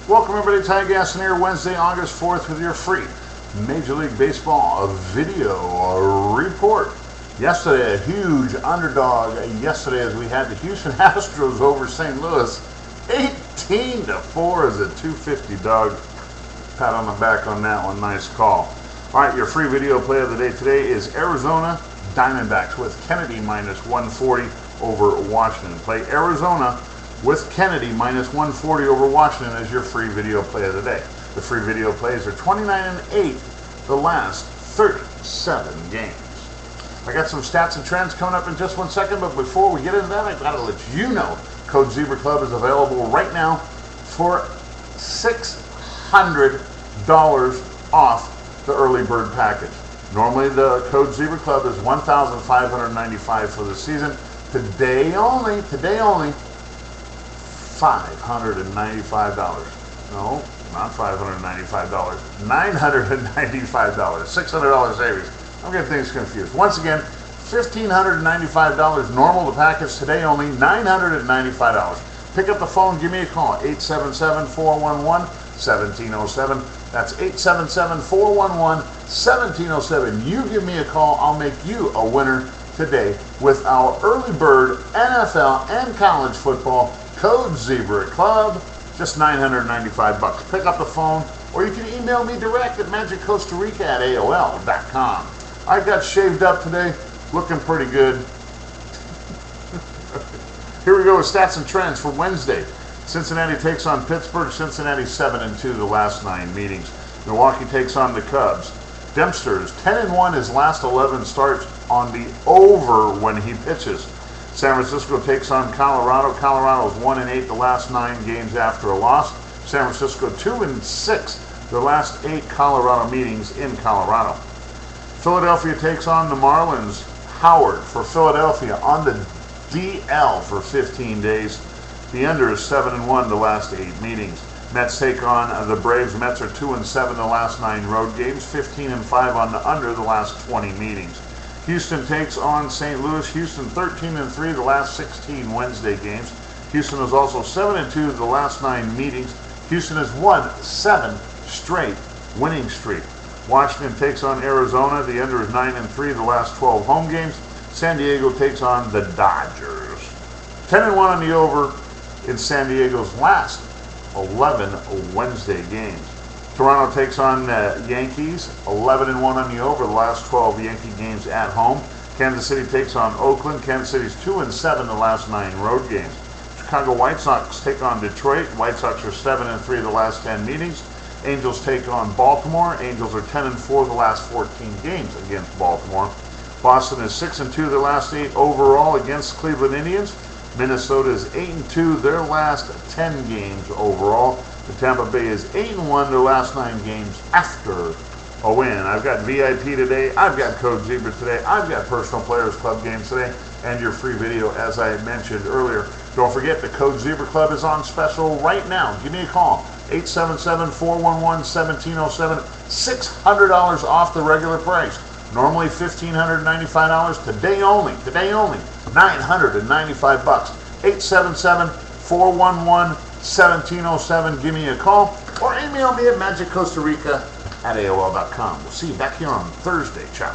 Welcome everybody to Gaston here, Wednesday, August 4th with your free Major League Baseball video report. Yesterday, a huge underdog yesterday as we had the Houston Astros over St. Louis. 18-4 is a 250 dog. Pat on the back on that one, nice call. All right, your free video play of the day today is Arizona Diamondbacks with Kennedy minus 140 over Washington. Play Arizona with Kennedy minus 140 over Washington as your free video play of the day. The free video plays are 29-8 the last 37 games. I got some stats and trends coming up in just 1 second, but before we get into that, I've got to let you know Code Zebra Club is available right now for $600 off the early bird package. Normally the Code Zebra Club is $1,595 for the season. Today only, $595. No, not $595. $995. $600 savings. I'm getting things confused. Once again, $1,595 normal the package. Today only $995. Pick up the phone, give me a call. 877-411-1707. That's 877-411-1707. You give me a call, I'll make you a winner today with our early bird NFL and college football Code Zebra Club, just $995. Pick up the phone, or you can email me direct at magiccostarica@aol.com. I got shaved up today, looking pretty good. Here we go with stats and trends for Wednesday. Cincinnati takes on Pittsburgh. Cincinnati 7-2 the last 9 meetings. Milwaukee takes on the Cubs. Dempster's 10-1 his last 11 starts on the over when he pitches. San Francisco takes on Colorado. Colorado's 1-8 the last 9 games after a loss. San Francisco 2-6 the last 8 Colorado meetings in Colorado. Philadelphia takes on the Marlins. Howard for Philadelphia on the DL for 15 days. The under is 7-1 the last 8 meetings. Mets take on the Braves. Mets are 2-7 the last 9 road games. 15-5 on the under the last 20 meetings. Houston takes on St. Louis. Houston 13-3 the last 16 Wednesday games. Houston is also 7-2 the last 9 meetings. Houston has won 7 straight winning streak. Washington takes on Arizona. The under is 9-3 the last 12 home games. San Diego takes on the Dodgers. 10-1 on the over in San Diego's last 11 Wednesday games. Toronto takes on Yankees, 11-1 on the over the last 12 Yankee games at home. Kansas City takes on Oakland. Kansas City's 2-7 the last 9 road games. Chicago White Sox take on Detroit. White Sox are 7-3 the last 10 meetings. Angels take on Baltimore. Angels are 10-4 the last 14 games against Baltimore. Boston is 6-2 the last 8 overall against Cleveland Indians. Minnesota is 8-2 their last 10 games overall. The Tampa Bay is 8-1 their last 9 games after a win. I've got VIP today. I've got Code Zebra today. I've got Personal Players Club games today. And your free video, as I mentioned earlier. Don't forget, the Code Zebra Club is on special right now. Give me a call. 877-411-1707. $600 off the regular price. Normally $1,595. Today only. $995. 877-411-1707. Give me a call or email me at magiccostarica@aol.com. We'll see you back here on Thursday. Ciao.